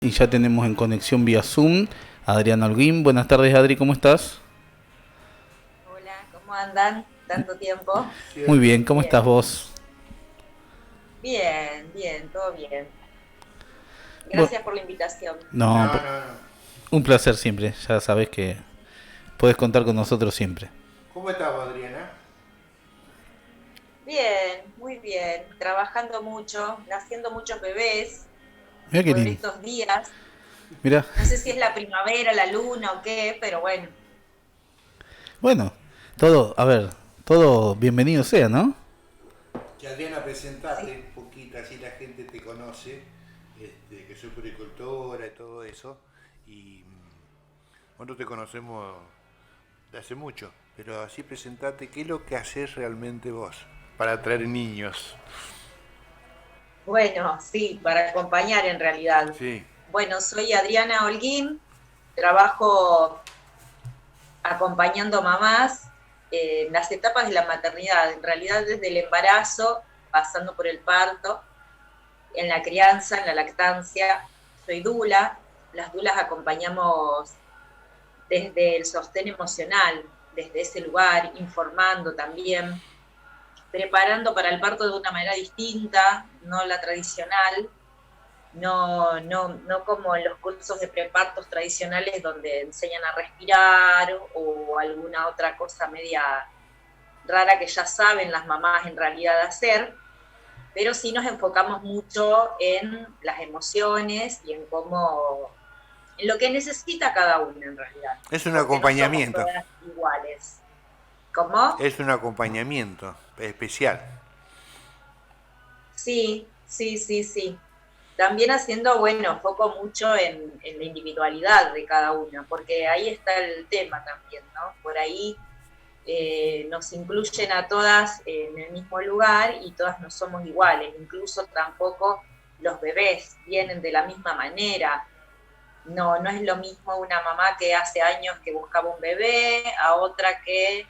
Y ya tenemos en conexión vía Zoom a Adriana Holguín. Buenas tardes, Adri, ¿cómo estás? Hola, ¿cómo andan? ¿Tanto tiempo? Muy bien, ¿cómo estás Bien, vos? bien, bien, todo bien. Bu- Gracias por la invitación. no, un placer siempre. Ya sabes que puedes contar con nosotros siempre. ¿Cómo estás, Adriana? Bien, muy bien. Trabajando mucho, naciendo muchos bebés Mira qué por lindo. estos días. Mira, No sé si es la primavera, la luna o qué, pero bueno. bueno, todo, a ver, todo bienvenido sea, ¿no? Que Adriana, presentate Sí. un poquito, así la gente te conoce, que soy puricultora y todo eso. Y nosotros te conocemos de hace mucho, pero así presentate, ¿qué es lo que haces realmente vos para atraer niños? Bueno, sí, para acompañar en realidad. Sí, Bueno, soy Adriana Holguín, trabajo acompañando mamás en las etapas de la maternidad, en realidad desde el embarazo, pasando por el parto, en la crianza, en la lactancia. Soy dula, las dulas acompañamos desde el sostén emocional, desde ese lugar, informando también, preparando para el parto de una manera distinta, no la tradicional, no como en los cursos de prepartos tradicionales donde enseñan a respirar o alguna otra cosa media rara que ya saben las mamás en realidad hacer, pero sí nos enfocamos mucho en las emociones y en cómo, en lo que necesita cada una en realidad, es un porque no somos acompañamiento, todas iguales. ¿Cómo? es un acompañamiento especial. Sí, sí, sí, sí. También haciendo, bueno, foco mucho en la individualidad de cada una, porque ahí está el tema también, ¿no? Por ahí nos incluyen a todas en el mismo lugar y todas no somos iguales, incluso tampoco los bebés vienen de la misma manera. No, no es lo mismo una mamá que hace años que buscaba un bebé a otra que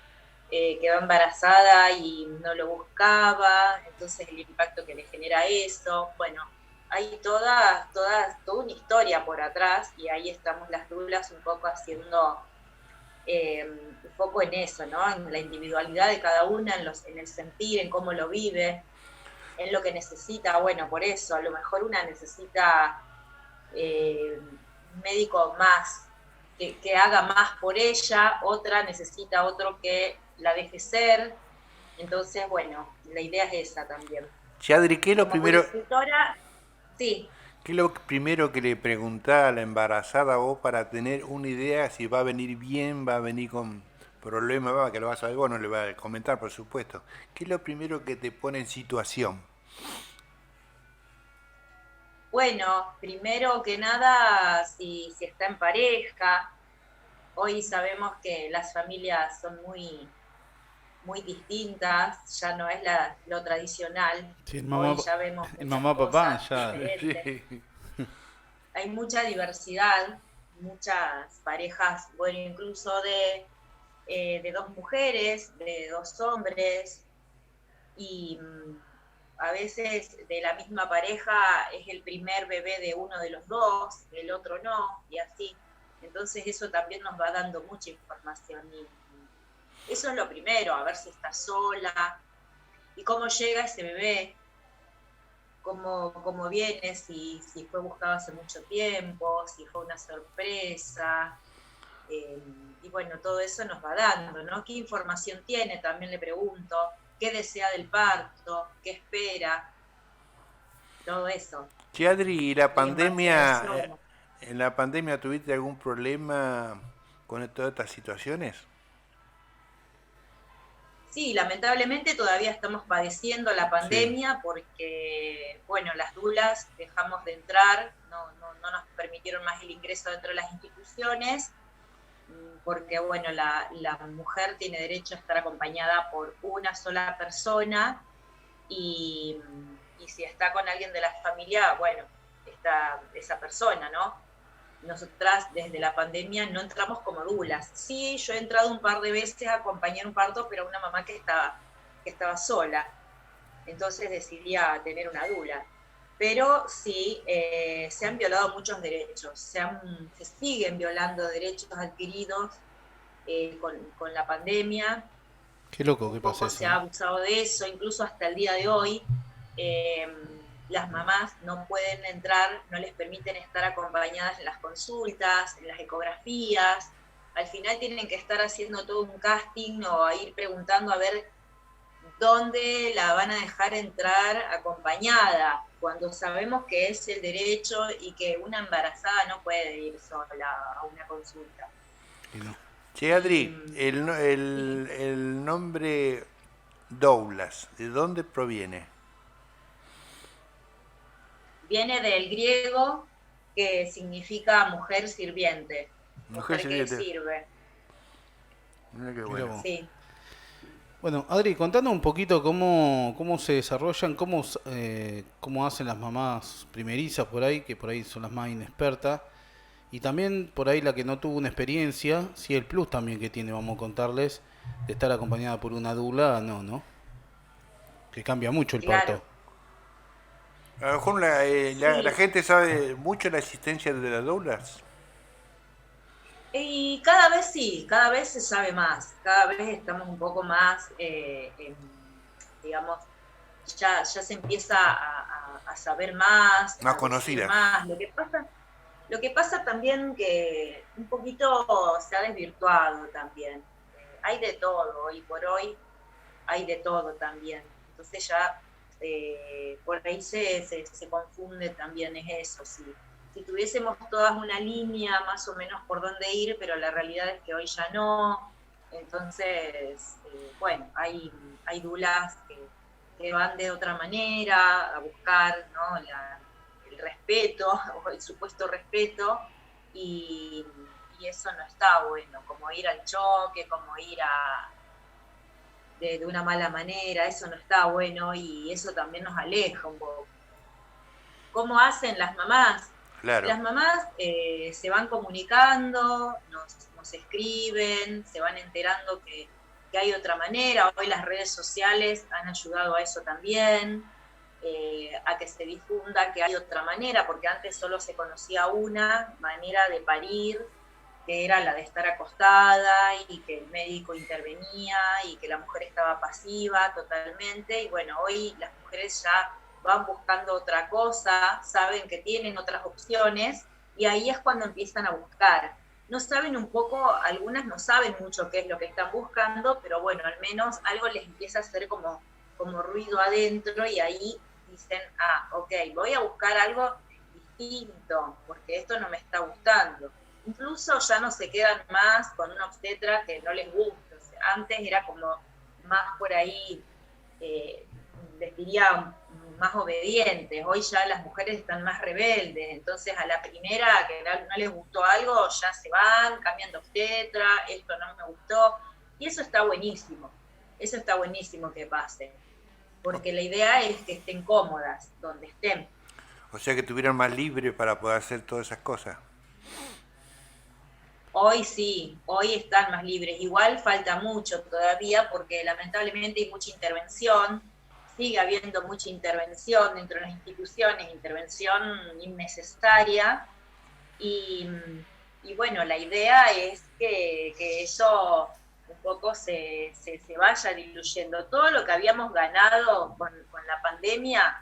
quedó embarazada y no lo buscaba, entonces el impacto que le genera eso. Bueno, hay toda una historia por atrás y ahí estamos las dulas un poco haciendo eh, foco en eso, ¿no? En la individualidad de cada una, en el sentir, en cómo lo vive, en lo que necesita. Bueno, por eso, a lo mejor una necesita un médico más, que haga más por ella, otra necesita otro que la deje ser. Entonces, bueno, la idea es esa también. Chadri, Como puricultora, sí. ¿qué es lo primero que le preguntás a la embarazada vos para tener una idea si va a venir bien, va a venir con problemas, que lo vas a ver vos, no le va a comentar, por supuesto? ¿Qué es lo primero que te pone en situación? Bueno, primero que nada, si está en pareja, hoy sabemos que las familias son muy distintas, ya no es lo tradicional, Sí, hoy ya vemos el muchas mamá, papá, cosas ya. diferentes. Sí. Hay mucha diversidad, muchas parejas, bueno, incluso de dos mujeres, de dos hombres, y a veces de la misma pareja es el primer bebé de uno de los dos, el otro no, y así. Entonces eso también nos va dando mucha información y eso es lo primero, a ver si está sola y cómo llega ese bebé, cómo viene, si fue buscado hace mucho tiempo, si fue una sorpresa, eh, y bueno, todo eso nos va dando, ¿no? ¿Qué información tiene? También le pregunto, ¿qué desea del parto? ¿Qué espera? Todo eso. Che, Adri, ¿y la Y en base a pandemia, eso, en la pandemia tuviste algún problema con todas estas situaciones? sí, lamentablemente todavía estamos padeciendo la Sí. pandemia porque, bueno, las dulas dejamos de entrar, no nos permitieron más el ingreso dentro de las instituciones, porque, bueno, la mujer tiene derecho a estar acompañada por una sola persona y si está con alguien de la familia, bueno, está esa persona, ¿no? Nosotras desde la pandemia no entramos como dulas. Sí, yo he entrado un par de veces a acompañar un parto, pero a una mamá que estaba sola. Entonces decidí a tener una dula. pero sí se han violado muchos derechos, se siguen violando derechos adquiridos con la pandemia. Qué loco Un que pasa poco eso, se ha ¿no? abusado de eso, incluso hasta el día de hoy. eh, las mamás no pueden entrar, no les permiten estar acompañadas en las consultas, en las ecografías. Al final tienen que estar haciendo todo un casting o a ir preguntando a ver dónde la van a dejar entrar acompañada, cuando sabemos que es el derecho y que una embarazada no puede ir sola a una consulta. Y no. Che, Adri, Y, y el nombre Douglas, ¿de dónde proviene? viene del griego, que significa mujer sirviente, Mujer mujer que sirviente. sirve. Mira qué Mirá bueno. vos. Sí. Bueno, Adri, contanos un poquito cómo se desarrollan, cómo hacen las mamás primerizas por ahí, que por ahí son las más inexpertas, y también por ahí la que no tuvo una experiencia, si el plus también que tiene, vamos a contarles, de estar acompañada por una doula, ¿no? Que cambia mucho el parto. Claro. A lo mejor la Sí, gente sabe mucho la existencia de las doulas. y cada vez sí, cada vez se sabe más, cada vez estamos un poco más, digamos, ya se empieza a saber más, Más a decir conocidas. más. Lo que pasa también que un poquito se ha desvirtuado también. Hay de todo, hoy por hoy hay de todo también. Entonces ya por ahí se confunde también, es eso. Si tuviésemos todas una línea más o menos por dónde ir, pero la realidad es que hoy ya no. Entonces, bueno, hay dulas que van de otra manera a buscar, ¿no? El respeto o el supuesto respeto, y, y eso no está bueno, como ir al choque, como ir de una mala manera, eso no está bueno y eso también nos aleja un poco. ¿Cómo hacen las mamás? Claro. Las mamás se van comunicando, nos escriben, se van enterando que hay otra manera. Hoy las redes sociales han ayudado a eso también, a que se difunda que hay otra manera, porque antes solo se conocía una manera de parir, que era la de estar acostada y que el médico intervenía y que la mujer estaba pasiva totalmente. Y bueno, hoy las mujeres ya van buscando otra cosa, saben que tienen otras opciones y ahí es cuando empiezan a buscar. No saben un poco, algunas no saben mucho qué es lo que están buscando, pero bueno, al menos algo les empieza a hacer como ruido adentro y ahí dicen, ok, voy a buscar algo distinto, porque esto no me está gustando. Incluso ya no se quedan más con una obstetra que no les gusta. O sea, antes era como más por ahí, eh, les diría, más obedientes. Hoy ya las mujeres están más rebeldes, entonces a la primera que no les gustó algo, ya se van, cambian de obstetra, esto no me gustó. Y eso está buenísimo que pase, porque la idea es que estén cómodas donde estén. O sea que tuvieran más libre para poder hacer todas esas cosas. Hoy sí, hoy están más libres. Igual falta mucho todavía porque lamentablemente hay mucha intervención, sigue habiendo mucha intervención dentro de las instituciones, intervención innecesaria. Y, y bueno, la idea es que eso un poco se vaya diluyendo. Todo lo que habíamos ganado con la pandemia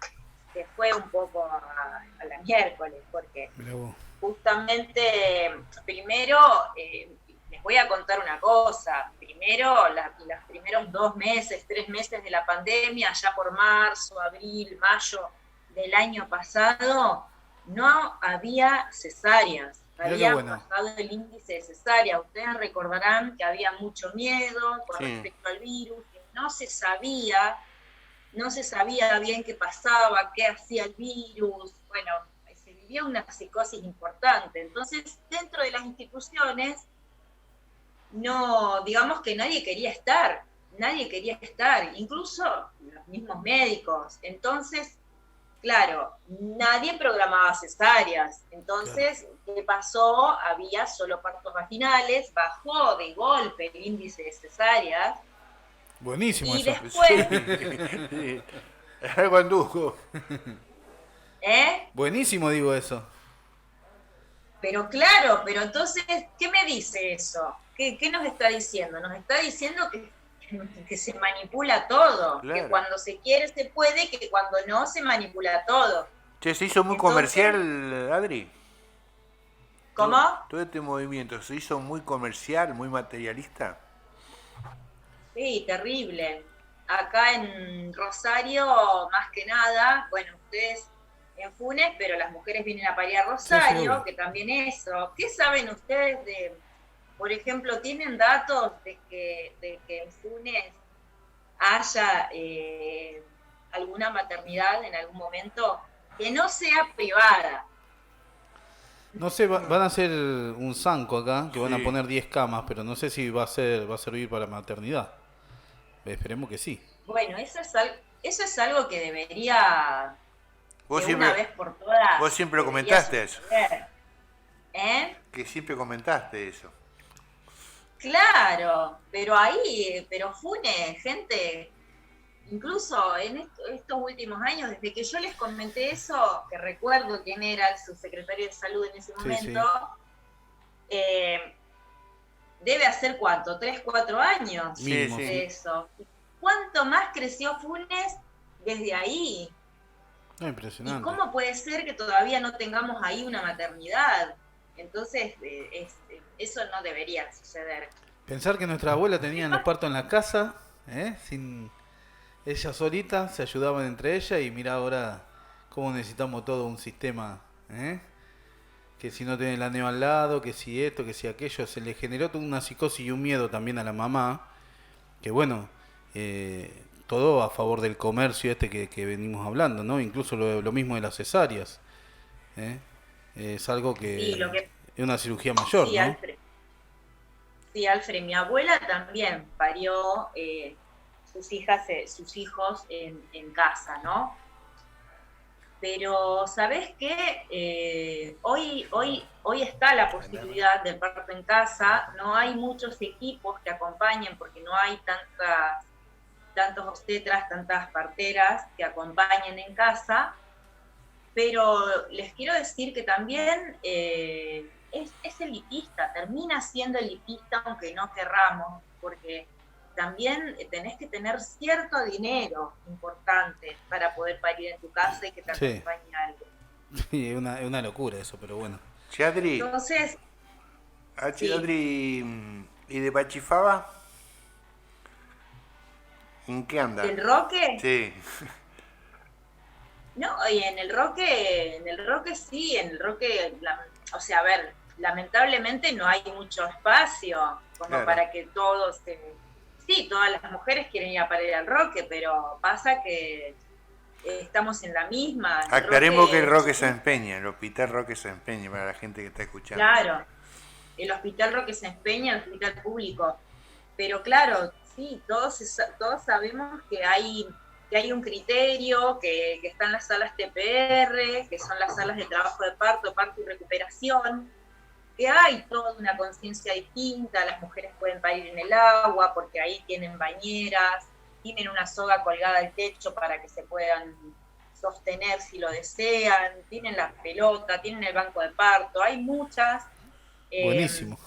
se fue un poco a la miércoles, porque Mirá vos. justamente, primero, les voy a contar una cosa. Primero, los primeros 2 meses, 3 meses de la pandemia, ya por marzo, abril, mayo del año pasado, no había cesáreas. Mirá qué Había bueno. bajado el índice de cesárea. Ustedes recordarán que había mucho miedo con Sí. respecto al virus, que no se sabía bien qué pasaba, qué hacía el virus. Bueno, se vivía una psicosis importante. Entonces, dentro de las instituciones, no, digamos que nadie quería estar, incluso los mismos médicos. Entonces, claro, nadie programaba cesáreas. Claro. Entonces, ¿qué pasó? Había solo partos vaginales, bajó de golpe el índice de cesáreas Buenísimo y eso. después Sí. Algo andujo. ¿Eh? Buenísimo, digo eso. Pero claro, pero entonces, ¿qué me dice eso? ¿Qué nos está diciendo? Nos está diciendo que se manipula todo, que Claro. cuando se quiere se puede, que cuando no se manipula todo. Che, se hizo muy Entonces, comercial, Adri. ¿cómo? Todo este movimiento se hizo muy comercial, muy materialista. Sí, terrible. Acá en Rosario, más que nada, bueno, ustedes en Funes, pero las mujeres vienen a parir a Sí, sí, Rosario, obvio. que también eso. ¿Qué saben ustedes de, por ejemplo, tienen datos de que en Funes haya alguna maternidad en algún momento que no sea privada? No sé, van a hacer un zanco acá, que van a Sí. poner 10 camas, pero no sé si va a servir para maternidad. Esperemos que sí. Bueno, eso es algo que debería, Vos de una siempre, vez por todas, vos siempre debería comentaste eso. suceder. ¿Eh? Que siempre comentaste eso. Claro, pero ahí, pero Fune, gente, incluso en estos últimos años, desde que yo les comenté eso, que recuerdo quién era el subsecretario de salud en ese Sí, momento, sí. eh, debe hacer cuánto, 3, 4 años Sí, Mínimo, sí. sí. de eso. ¿Cuánto más creció Funes desde ahí? No, ¿Y impresionante. cómo puede ser que todavía no tengamos ahí una maternidad? Entonces, eso no debería suceder. Pensar que nuestra abuela ¿Qué tenían los pasa? partos en la casa, sin ella solita, se ayudaban entre ellas y mira ahora cómo necesitamos todo un sistema, ¿eh? Que si no tiene la neo al lado, que si esto, que si aquello, se le generó toda una psicosis y un miedo también a la mamá, que bueno, todo a favor del comercio este que venimos hablando, ¿no? Incluso lo mismo de las cesáreas, ¿eh? Es algo Sí, que lo que, es una cirugía mayor, sí, ¿no? Alfred. Sí, Alfred, mi abuela también parió sus hijos en casa, ¿no? Pero, ¿sabés qué? Hoy está la posibilidad del parto en casa, no hay muchos equipos que acompañen porque no hay tantos obstetras, tantas parteras que acompañen en casa, pero les quiero decir que también es elitista, termina siendo elitista aunque no querramos, porque también tenés que tener cierto dinero importante para poder parir en tu casa y que te Sí, acompañe algo. sí, es una locura eso, pero bueno. Che, Adri, Entonces, sí, Adri, ¿y de Pachifaba? ¿En qué anda? del Roque, Sí, no, y en el Roque sí, en el Roque, o sea, a ver, lamentablemente no hay mucho espacio como claro. para que todos sí, todas las mujeres quieren ir a parir al Roque, pero pasa que estamos en la misma, el Aclaremos que Roque el es Roque se chiquito, empeña, el hospital Roque se empeña para la gente que está escuchando. claro, el hospital Roque se empeña, el hospital público, pero claro, sí, todos sabemos que hay un criterio, que están las salas TPR, que son las salas de trabajo de parto y recuperación, que hay toda una conciencia distinta, las mujeres pueden parir en el agua porque ahí tienen bañeras, tienen una soga colgada al techo para que se puedan sostener si lo desean, tienen la pelota, tienen el banco de parto, hay muchas eh, Buenísimo.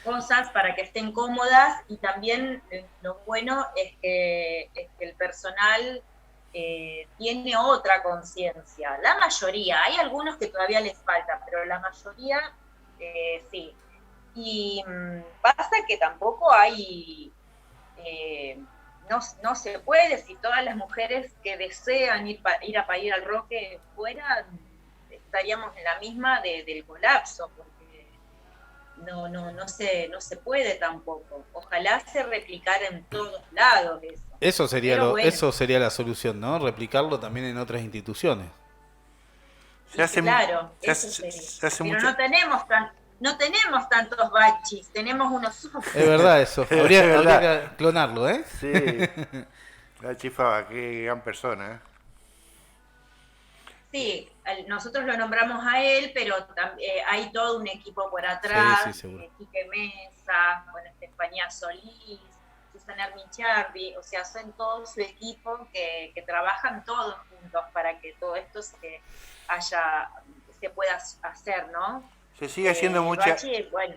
cosas para que estén cómodas y también lo bueno es que el personal tiene otra conciencia. La mayoría, hay algunos que todavía les falta, pero la mayoría sí. Y pasa que tampoco hay, no se puede, si todas las mujeres que desean ir a parir al Roque fueran, estaríamos en la misma del colapso, porque no se puede tampoco. Ojalá se replicara en todos lados eso. Pero bueno, Eso sería la solución, ¿no? Replicarlo también en otras instituciones. Se y hace, claro, se eso hace, sería. se hace Pero mucho. no tenemos tantos bachis, tenemos uno solo. Es verdad eso. Es Habría verdad. que clonarlo, ¿eh? Sí, la Chifaba, qué gran persona, ¿eh? Sí, nosotros lo nombramos a él, pero hay todo un equipo por Sí, sí, atrás, seguro. Quique Mesa, bueno, Estefanía Solís, Susana Armichardi, o sea, son todo su equipo que trabajan todos juntos para que todo esto se pueda hacer, ¿no? Se sigue haciendo mucha... Bachi, bueno,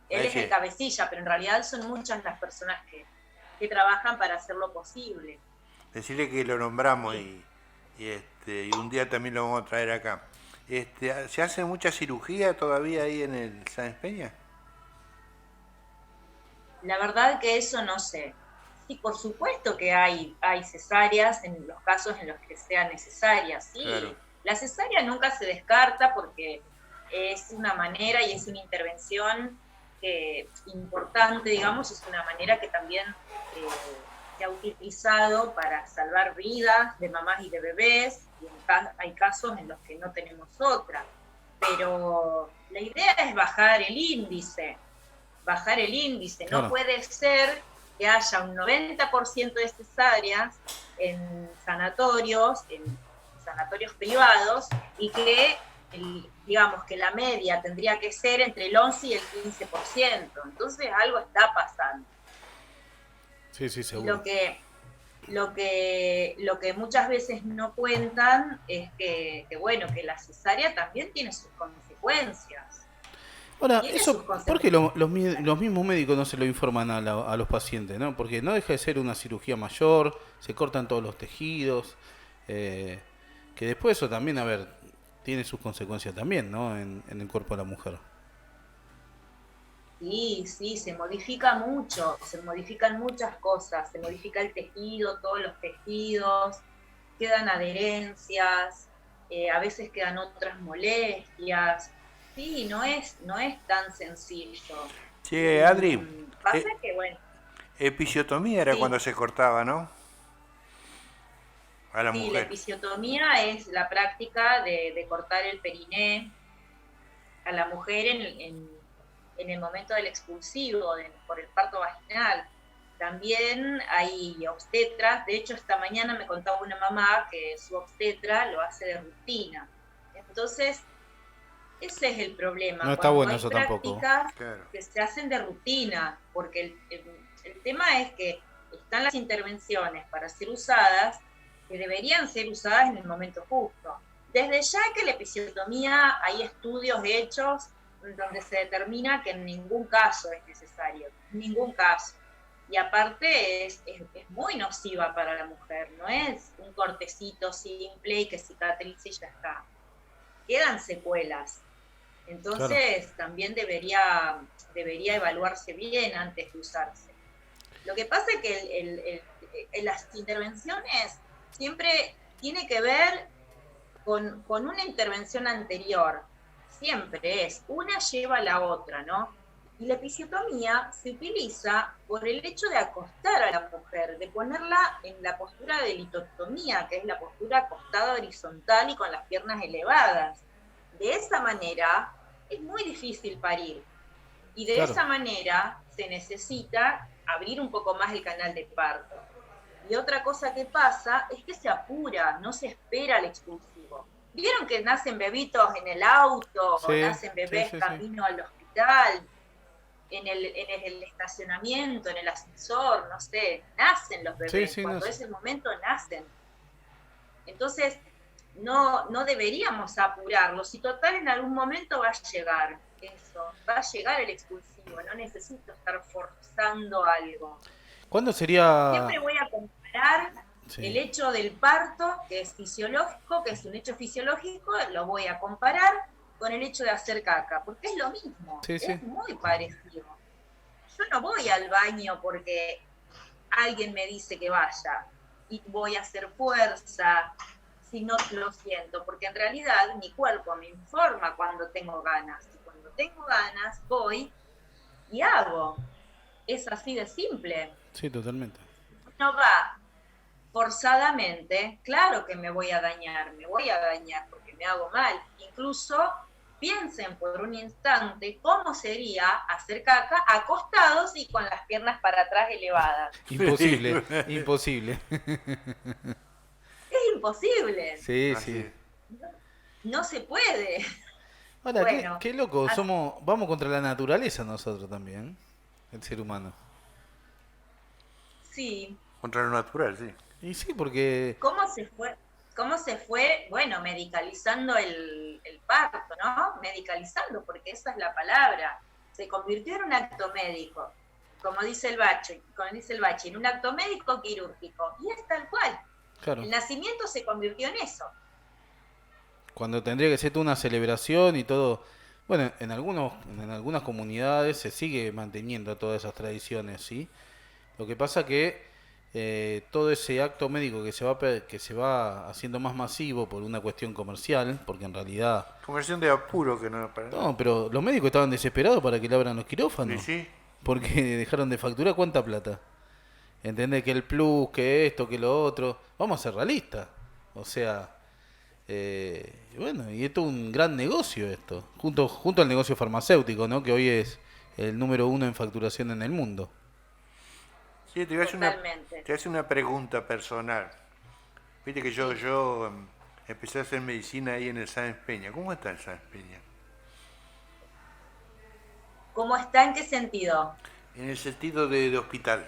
él es el cabecilla, pero en realidad son muchas las personas que trabajan para hacerlo posible. Decirle que lo nombramos y un día también lo vamos a traer acá. ¿Se hace mucha cirugía todavía ahí en el Sáenz Peña? La verdad que eso no sé. Sí, por supuesto que hay cesáreas en los casos en los que sean necesarias, sí. Claro. La cesárea nunca se descarta porque es una manera y es una intervención importante, digamos, es una manera que también se ha utilizado para salvar vidas de mamás y de bebés, y hay casos en los que no tenemos otra. Pero la idea es bajar el índice. Claro. No puede ser que haya un 90% de cesáreas en sanatorios privados, y que digamos que la media tendría que ser entre el 11 y el 15%. Entonces algo está pasando. Sí, Y seguro. lo que muchas veces no cuentan es que la cesárea también tiene sus consecuencias. Ahora, eso, ¿por qué los mismos médicos no se lo informan a los pacientes, ¿no? Porque no deja de ser una cirugía mayor, se cortan todos los tejidos, que después eso también, a ver, tiene sus consecuencias también, ¿no? En el cuerpo de la mujer. Sí, se modifica mucho, se modifican muchas cosas, se modifica el tejido, todos los tejidos, quedan adherencias, a veces quedan otras molestias. Sí, no es tan sencillo. Sí, Adri, Pasa que, bueno, episiotomía era sí, cuando se cortaba, ¿no? A la sí, la mujer. episiotomía es la práctica de cortar el periné a la mujer en el momento del expulsivo, por el parto vaginal. También hay obstetras, de hecho esta mañana me contaba una mamá que su obstetra lo hace de rutina. Entonces, ese es el problema, No está cuando bueno hay eso tampoco. prácticas Claro. que se hacen de rutina, porque el tema es que están las intervenciones para ser usadas, que deberían ser usadas en el momento justo. Desde ya que la episiotomía, hay estudios hechos donde se determina que en ningún caso es necesario, ningún caso. Y aparte es muy nociva para la mujer, no es un cortecito simple y que cicatrice y ya está. Quedan secuelas. Entonces, claro, también debería evaluarse bien antes de usarse. Lo que pasa es que las intervenciones siempre tiene que ver con una intervención anterior. Siempre es, una lleva a la otra, ¿no? Y la episiotomía se utiliza por el hecho de acostar a la mujer, de ponerla en la postura de litotomía, que es la postura acostada horizontal y con las piernas elevadas. De esa manera es muy difícil parir. Y de esa manera se necesita abrir un poco más el canal de parto. Y otra cosa que pasa es que se apura, no se espera el expulsivo. ¿Vieron que nacen bebitos en el auto, o nacen bebés camino al hospital, en el estacionamiento, en el ascensor, no sé, nacen los bebés, cuando es el momento nacen. Entonces, no deberíamos apurarlos, y total en algún momento va a llegar eso, va a llegar el expulsivo, no necesito estar forzando algo. ¿Cuándo sería? Siempre voy a comparar el hecho del parto, que es fisiológico, que es un hecho fisiológico, lo voy a comparar con el hecho de hacer caca, porque es lo mismo, es muy parecido. Yo no voy al baño porque alguien me dice que vaya, y voy a hacer fuerza si no lo siento, porque en realidad mi cuerpo me informa cuando tengo ganas, y cuando tengo ganas voy y hago. Es así de simple. Sí, totalmente. No va forzadamente, claro que me voy a dañar porque me hago mal. Incluso piensen por un instante cómo sería hacer caca acostados y con las piernas para atrás elevadas. Imposible, imposible. Es imposible. Sí, sí. No se puede. Ahora, bueno, qué loco, vamos contra la naturaleza nosotros también, el ser humano. Sí. Contra lo natural, sí. Y sí, porque, ¿Cómo se fue, bueno, medicalizando el parto, ¿no? Medicalizando, porque esa es la palabra. Se convirtió en un acto médico, como dice el Bachi, en un acto médico quirúrgico. Y es tal cual. claro, El nacimiento se convirtió en eso. cuando tendría que ser toda una celebración y todo. Bueno, en algunas comunidades se sigue manteniendo todas esas tradiciones, ¿sí? Lo que pasa que todo ese acto médico que se va haciendo más masivo por una cuestión comercial, porque en realidad, Conversión de apuro que no es para nada. no, pero los médicos estaban desesperados para que le abran los Y quirófanos, sí, porque dejaron de facturar cuánta plata. ¿Entendés? Que el plus, que esto, que lo otro. Vamos a ser realistas. O sea, bueno, y esto es un gran negocio esto, junto al negocio farmacéutico, ¿no? Que hoy es el número uno en facturación en el mundo. sí, Totalmente. te voy a hacer una pregunta personal. Viste que Sí. empecé a hacer medicina ahí en el Sáenz Peña. ¿Cómo está el Sáenz Peña? ¿Cómo está? ¿En qué sentido? En el sentido de hospital.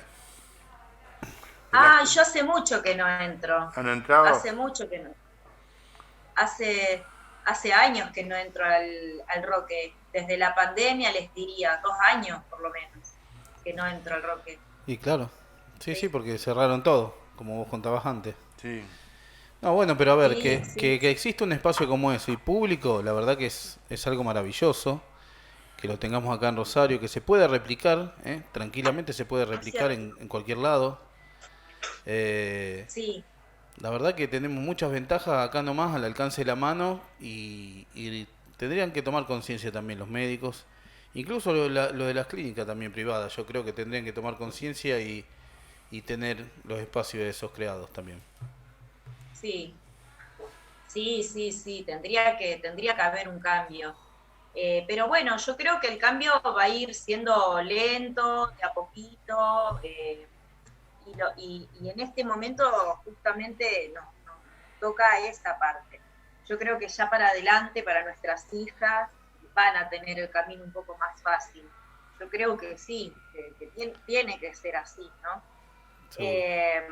De la- Ah, yo hace mucho que no entro. ¿Han entrado? Hace mucho que no. Hace, hace años que no entro al Roque. Desde la pandemia les diría, 2 años por lo menos, que no entro al Roque. Y claro, sí, sí, Sí, porque cerraron todo, como vos contabas antes. Sí, No, bueno, pero a ver, sí, sí. que existe un espacio como eso y público, la verdad que es algo maravilloso, que lo tengamos acá en Rosario, que se puede replicar, ¿eh? Tranquilamente se puede Es replicar cierto. en cualquier lado. Eh, Sí, la verdad que tenemos muchas ventajas acá nomás al alcance de la mano y tendrían que tomar conciencia también los médicos, incluso lo de las clínicas también privadas, yo creo que tendrían que tomar conciencia y tener los espacios esos creados también. sí, sí, sí, sí. Tendría que haber un cambio. Pero bueno, yo creo que el cambio va a ir siendo lento, de a poquito, y en este momento justamente nos toca esa parte. Yo creo que ya para adelante, para nuestras hijas, van a tener el camino un poco más fácil. Yo creo que sí, que tiene que ser así, ¿no? Seguro. Eh,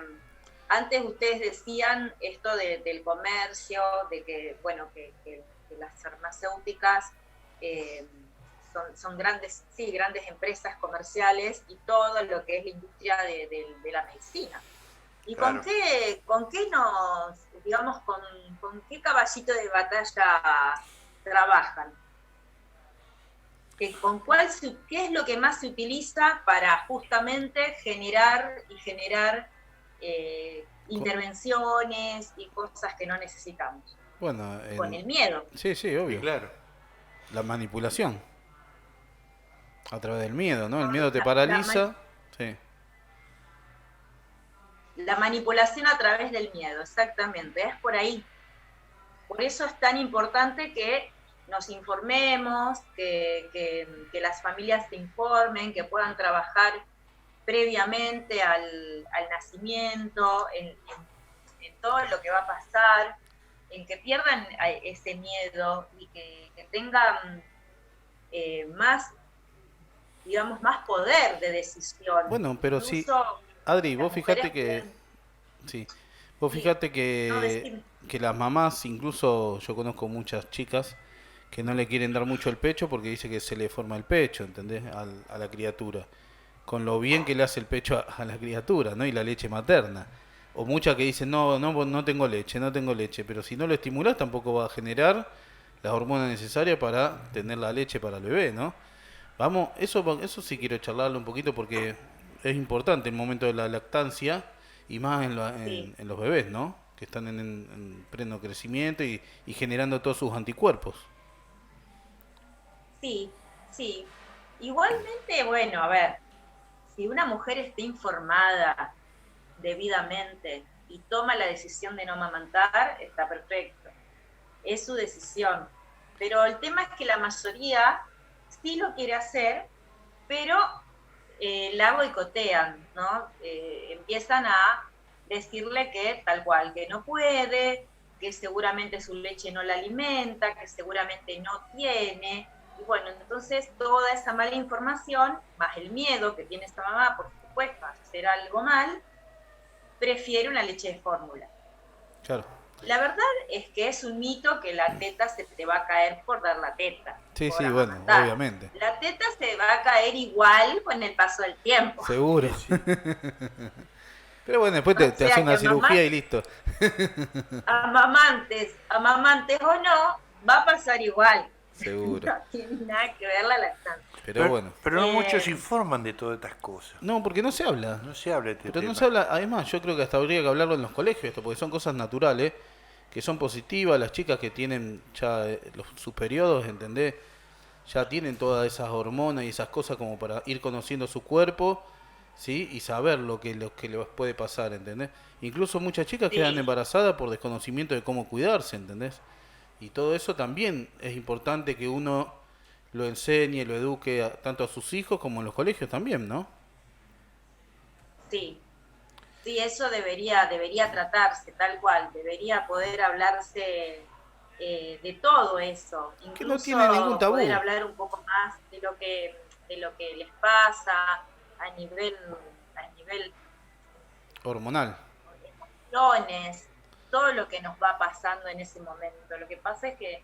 Antes ustedes decían esto del comercio, de que, bueno, que las farmacéuticas eh, son grandes, sí, grandes empresas comerciales y todo lo que es la industria de la medicina. ¿Y claro. con qué nos, digamos, con qué caballito de batalla trabajan? ¿Qué es lo que más se utiliza para justamente generar Co- intervenciones y cosas que no necesitamos? Bueno, Con el miedo. sí, sí, Y obvio. claro, La manipulación a través del miedo, ¿no? El Con miedo te paraliza. Sí. la manipulación a través del miedo, exactamente, es por ahí. Por eso es tan importante que nos informemos, que las familias se informen, que puedan trabajar previamente al nacimiento, en todo lo que va a pasar, en que pierdan ese miedo y que tengan más, digamos, más poder de decisión. Bueno, pero sí, Incluso Adri, las vos fijate mujeres que, pueden, sí, vos sí, fijate no decir, que las mamás, incluso yo conozco muchas chicas que no le quieren dar mucho el pecho porque dice que se le forma el pecho, ¿entendés? A la criatura. Con lo bien que le hace el pecho a la criatura, ¿no? Y la leche materna. O muchas que dicen, no, no, no tengo leche, no tengo leche. Pero si no lo estimulás tampoco va a generar las hormonas necesarias para tener la leche para el bebé, ¿no? Vamos, eso sí quiero charlarlo un poquito porque es importante el momento de la lactancia y más sí, en los bebés, ¿no? Que están en pleno crecimiento y generando todos sus anticuerpos. sí, sí. Igualmente, bueno, a ver, si una mujer está informada debidamente y toma la decisión de no amamantar, está perfecto. Es su decisión. Pero el tema es que la mayoría sí lo quiere hacer, pero la boicotean, ¿no? Empiezan a decirle que tal cual, que no puede, que seguramente su leche no la alimenta, que seguramente no tiene. Y bueno, entonces toda esa mala información, más el miedo que tiene esta mamá, porque dispuesto a hacer algo mal, prefiere una leche de fórmula. Claro. La verdad es que es un mito que la teta se te va a caer por dar la teta. Sí, por sí, bueno, amamantar. obviamente. La teta se va a caer igual con el paso del tiempo. Seguro. Sí, sí. Pero bueno, después O te sea hace una que cirugía y listo. amamantes o no, va a pasar igual. Seguro. No tiene nada que ver la lactancia. Pero bueno. Pero no Eh, muchos informan de todas estas cosas. No, porque no se habla. No se habla de este Pero tema. no se habla, además yo creo que hasta habría que hablarlo en los colegios esto, porque son cosas naturales, que son positivas, las chicas que tienen ya sus periodos, ¿entendés? Ya tienen todas esas hormonas y esas cosas como para ir conociendo su cuerpo, ¿sí? Y saber lo que les puede pasar, ¿entendés? Incluso muchas chicas quedan sí, embarazadas por desconocimiento de cómo cuidarse, ¿entendés? Y todo eso también es importante que uno lo enseñe, lo eduque tanto a sus hijos como en los colegios también, ¿no? sí. Sí, eso debería tratarse tal cual, debería poder hablarse de todo eso, Que no incluso tiene ningún tabú. poder hablar un poco más de lo que les pasa a nivel Hormonal. emociones, todo lo que nos va pasando en ese momento. Lo que pasa es que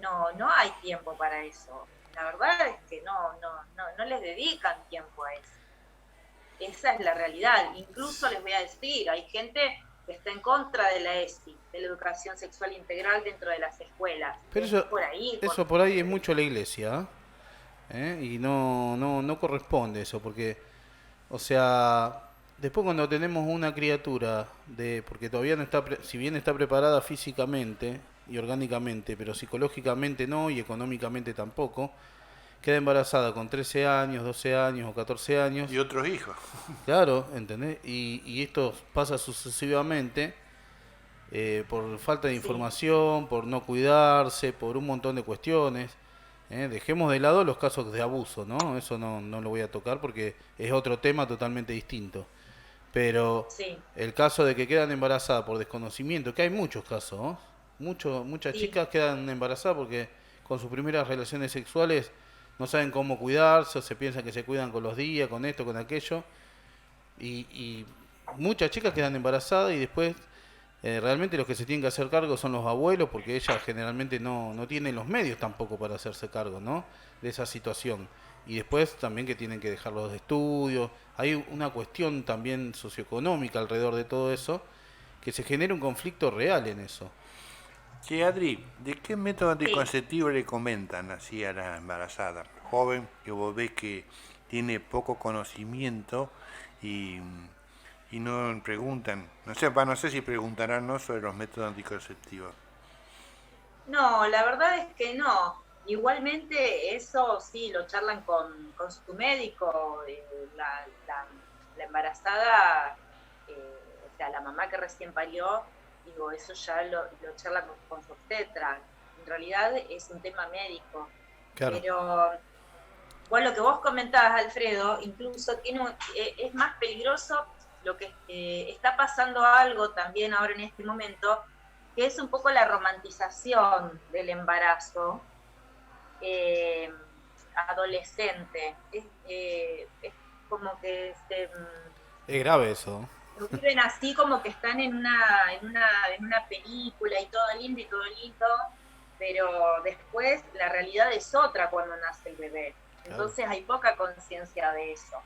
no hay tiempo para eso. La verdad es que no les dedican tiempo a eso. Esa es la realidad. Incluso les voy a decir, hay gente que está en contra de la ESI, de la educación sexual integral dentro de las escuelas. Pero Es por ahí. eso por ahí es mucho la iglesia, ¿eh? Y no corresponde eso, porque, o sea, después cuando tenemos una criatura, porque todavía no está, si bien está preparada físicamente y orgánicamente, pero psicológicamente no y económicamente tampoco, queda embarazada con 13 años, 12 años o 14 años. Y otros hijos. Claro, ¿entendés? Y esto pasa sucesivamente por falta de Sí, información, por no cuidarse, por un montón de cuestiones. Dejemos de lado los casos de abuso, ¿no? Eso no lo voy a tocar porque es otro tema totalmente distinto. Pero sí, el caso de que quedan embarazadas por desconocimiento, que hay muchos casos, ¿no? Muchas sí, chicas quedan embarazadas porque con sus primeras relaciones sexuales no saben cómo cuidarse, o se piensan que se cuidan con los días, con esto, con aquello. Y muchas chicas quedan embarazadas y después realmente los que se tienen que hacer cargo son los abuelos porque ellas generalmente no tienen los medios tampoco para hacerse cargo, ¿no? De esa situación. Y después también que tienen que dejar los estudios. Hay una cuestión también socioeconómica alrededor de todo eso, que se genera un conflicto real en eso. Che, Adri, ¿de qué método sí. anticonceptivo le comentan así a la embarazada? Joven, que vos ves que tiene poco conocimiento y, y no preguntan, no sé si preguntarán no sobre los métodos anticonceptivos. No, la verdad es que no. Igualmente eso sí lo charlan con su médico, la embarazada, o sea, la mamá que recién parió, digo, eso ya lo charla con su obstetra. En realidad es un tema médico. Claro. Pero bueno, lo que vos comentabas, Alfredo, incluso es más peligroso lo que está pasando algo también ahora en este momento, que es un poco la romantización del embarazo adolescente. Es como que Es grave eso. lo viven así como que están en una película y todo lindo, pero después la realidad es otra cuando nace el bebé. Claro. Entonces hay poca conciencia de eso.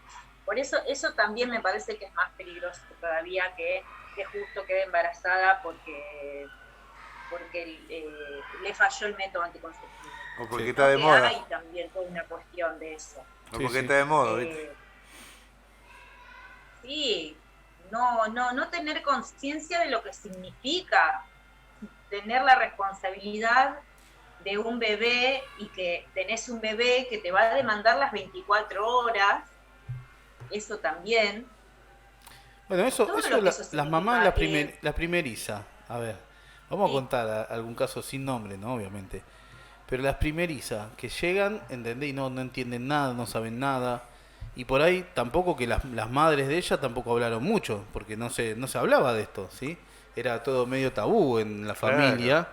Por eso también me parece que es más peligroso todavía que justo quede embarazada porque le falló el método anticonceptivo. O porque Sí. está de Porque moda. hay también toda una cuestión de eso. O Sí, porque sí. está de moda, ¿viste? Sí, no tener conciencia de lo que significa tener la responsabilidad de un bebé y que tenés un bebé que te va a demandar las 24 horas, eso también. Bueno, eso Todo lo que las eso mamás, significa las primerizas. A ver, vamos a Sí. contar algún caso sin nombre, ¿no? Obviamente. Pero las primerizas que llegan, ¿entendés? Y no entienden nada, no saben nada. Y por ahí tampoco que las madres de ella tampoco hablaron mucho, porque no se hablaba de esto, ¿sí? Era todo medio tabú en la Claro. familia.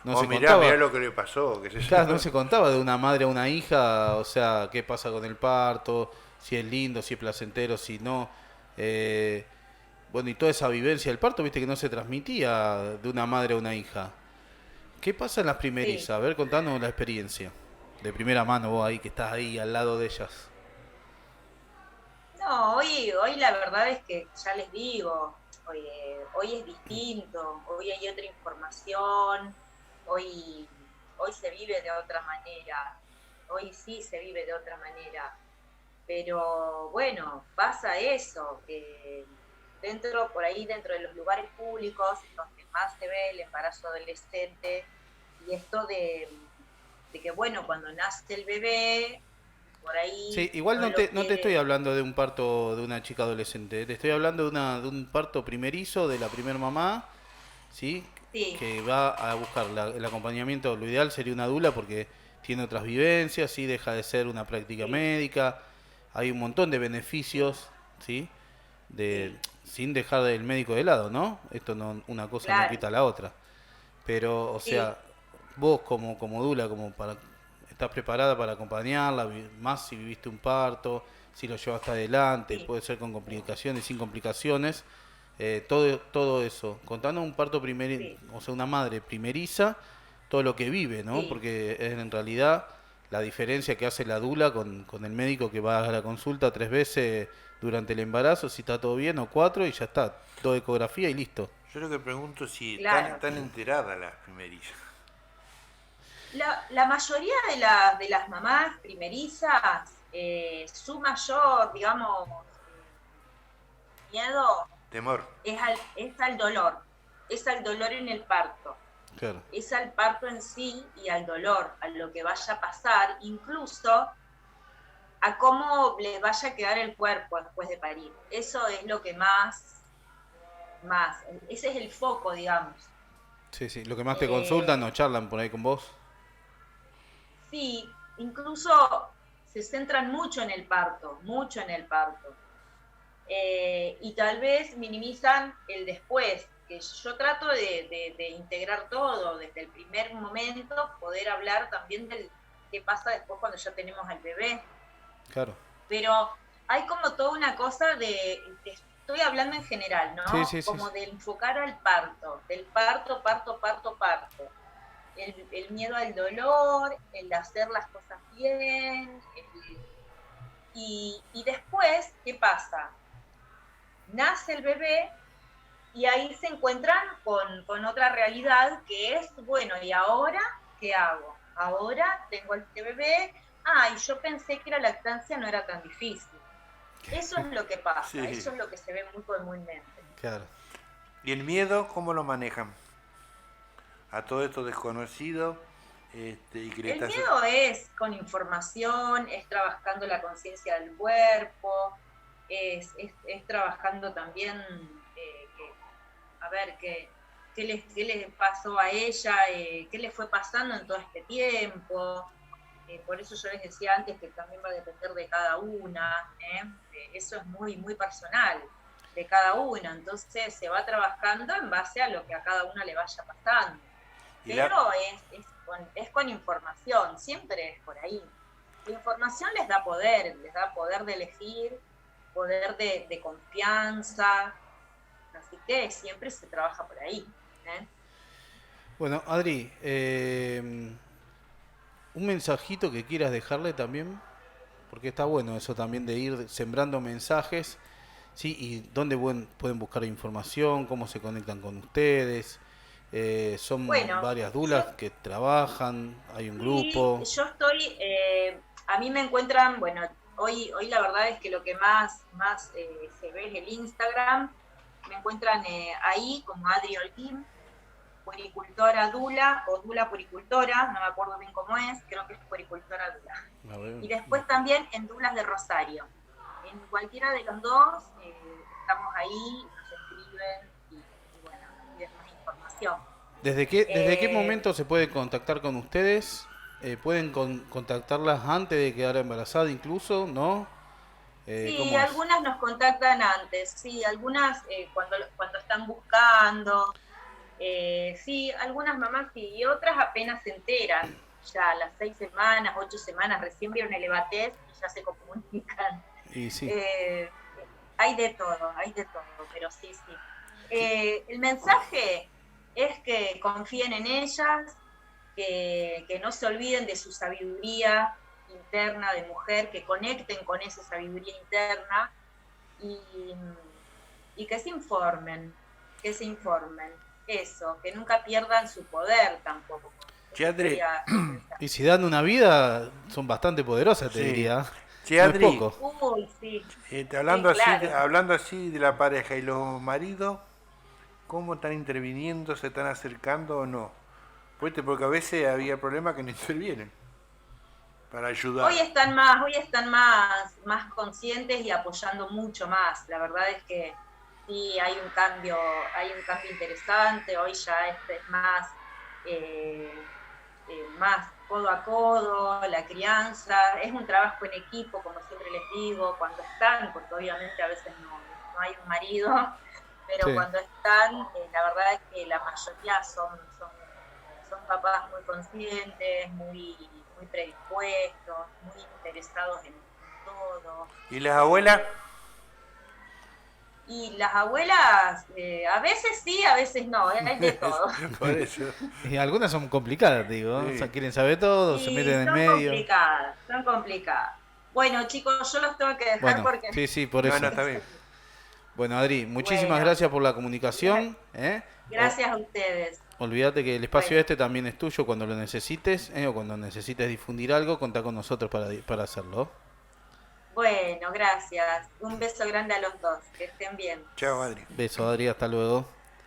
No O se mirá contaba. lo que le pasó, qué sé yo. Claro, no se contaba de una madre a una hija, o sea, qué pasa con el parto, si es lindo, si es placentero, si no. Eh, bueno, y toda esa vivencia del parto, viste que no se transmitía de una madre a una hija. ¿Qué pasa en las Sí. primerizas? A ver, contanos la experiencia. De primera mano, vos ahí que estás ahí al lado de ellas. No, hoy la verdad es que ya les digo, hoy es distinto, hoy hay otra información, hoy, hoy se vive de otra manera, hoy sí se vive de otra manera. Pero bueno, pasa eso, que por ahí dentro de los lugares públicos, donde más se ve el embarazo adolescente, y esto de que bueno, cuando nace el bebé, por Sí, ahí igual no lo no te estoy quiere, hablando de un parto de una chica adolescente, te estoy hablando de un parto primerizo de la primer mamá, ¿sí? sí, Que va a buscar el acompañamiento. Lo ideal sería una dula porque tiene otras vivencias, ¿sí? Deja de ser una práctica sí, médica, hay un montón de sí, beneficios, ¿sí? De, sí, sin dejar el médico de lado, ¿no? Esto no, una cosa no claro, quita la otra. Pero, o sí, sea, vos como dula, estás preparada para acompañarla, más si viviste un parto, si lo llevaste adelante, sí, puede ser con complicaciones, sin complicaciones, todo eso. Contando un parto sí, o sea, una madre primeriza, todo lo que vive, ¿no? sí, Porque es en realidad la diferencia que hace la dula con el médico que va a la consulta 3 veces durante el embarazo, si está todo bien, o 4 y ya está, 2 ecografías y listo. Yo lo que pregunto es si claro. están enteradas las primerillas. La mayoría de las mamás primerizas, su mayor, digamos, miedo Temor. es al dolor, es al dolor en el parto, Claro. es al parto en sí y al dolor, a lo que vaya a pasar, incluso a cómo le vaya a quedar el cuerpo después de parir. Eso es lo que más, ese es el foco, digamos. Sí, sí. Lo que más te consultan o Eh, charlan por ahí con vos. sí, incluso se centran mucho en el parto. Y tal vez minimizan el después, que yo trato de integrar todo, desde el primer momento, poder hablar también del qué pasa después cuando ya tenemos al bebé, Claro. pero hay como toda una cosa estoy hablando en general, Sí, ¿no? sí, sí. Como de enfocar al parto, del parto, parto, parto, parto. El miedo al dolor, el hacer las cosas bien, y después, ¿qué pasa? Nace el bebé y ahí se encuentran con otra realidad que es, bueno, ¿y ahora qué hago? Ahora tengo este bebé, y yo pensé que la lactancia no era tan difícil. Eso es lo que pasa, Sí. eso es lo que se ve muy comúnmente. Claro. ¿Y el miedo cómo lo manejan? A todo esto desconocido y que le El estás... miedo es con información, es trabajando la conciencia del cuerpo, es trabajando también, a ver, qué les pasó a ella, qué le fue pasando en todo este tiempo. Por eso yo les decía antes que también va a depender de cada una. Eso es muy, muy personal de cada una. Entonces se va trabajando en base a lo que a cada una le vaya pasando. Y la, Pero es con información, siempre es por ahí. La información les da poder de elegir, poder de confianza, así que siempre se trabaja por ahí. ¿eh? Bueno, Adri, un mensajito que quieras dejarle también, porque está bueno eso también de ir sembrando mensajes, ¿sí? Y dónde pueden buscar información, cómo se conectan con ustedes. Son Bueno, varias yo dulas que trabajan, hay un sí, grupo. yo estoy, a mí me encuentran, bueno, hoy la verdad es que lo que más se ve es el Instagram, me encuentran ahí como Adri Holguín, puericultora Dula o Dula puericultora, no me acuerdo bien cómo es, creo que es puericultora Dula. A ver, Y después también en Dulas de Rosario. En cualquiera de los dos estamos ahí, nos escriben y bueno, piden más información. desde qué Eh, momento se puede contactar con ustedes? ¿Pueden contactarlas antes de quedar embarazada incluso? ¿No? Sí, ¿Cómo es? algunas nos contactan antes, sí, algunas cuando están buscando, sí, algunas mamás sí, y otras apenas se enteran, ya a las 6 semanas, 8 semanas, recién vieron el Evatez y ya se comunican. Y sí. Hay de todo, pero sí, sí. El mensaje es que confíen en ellas, que no se olviden de su sabiduría interna de mujer, que conecten con esa sabiduría interna y, y que se informen, eso, que nunca pierdan su poder tampoco. Che, Adri. Y si dan una vida, son bastante poderosas, te Sí. diría. Che, No es Adri, poco. Uy, sí. hablando, Sí, claro. hablando así de la pareja y los maridos, ¿cómo están interviniendo? ¿Se están acercando o no? Porque a veces había problemas que no intervienen para ayudar. Hoy están más conscientes y apoyando mucho más. La verdad es que sí hay un cambio interesante. Hoy ya es más codo a codo, la crianza, es un trabajo en equipo, como siempre les digo, cuando están, porque obviamente a veces no hay un marido, pero Sí. cuando están, la verdad es que la mayoría son papás muy conscientes, muy predispuestos, muy interesados en todo. ¿Y las abuelas? Y las abuelas, a veces sí, a veces no, hay de todo. Por eso. Y algunas son complicadas, digo. Sí. O sea, quieren saber todo, se Y meten en el son medio. son complicadas. Bueno, chicos, yo los tengo que dejar Bueno, porque... sí, por eso. No, está bien. Bueno, Adri, muchísimas Bueno. gracias por la comunicación. Gracias a ustedes. Olvídate que el espacio Bueno. este también es tuyo cuando lo necesites, o cuando necesites difundir algo, contá con nosotros para hacerlo. Bueno, gracias. Un beso grande a los dos. Que estén bien. Chao, Adri. Beso, Adri, hasta luego.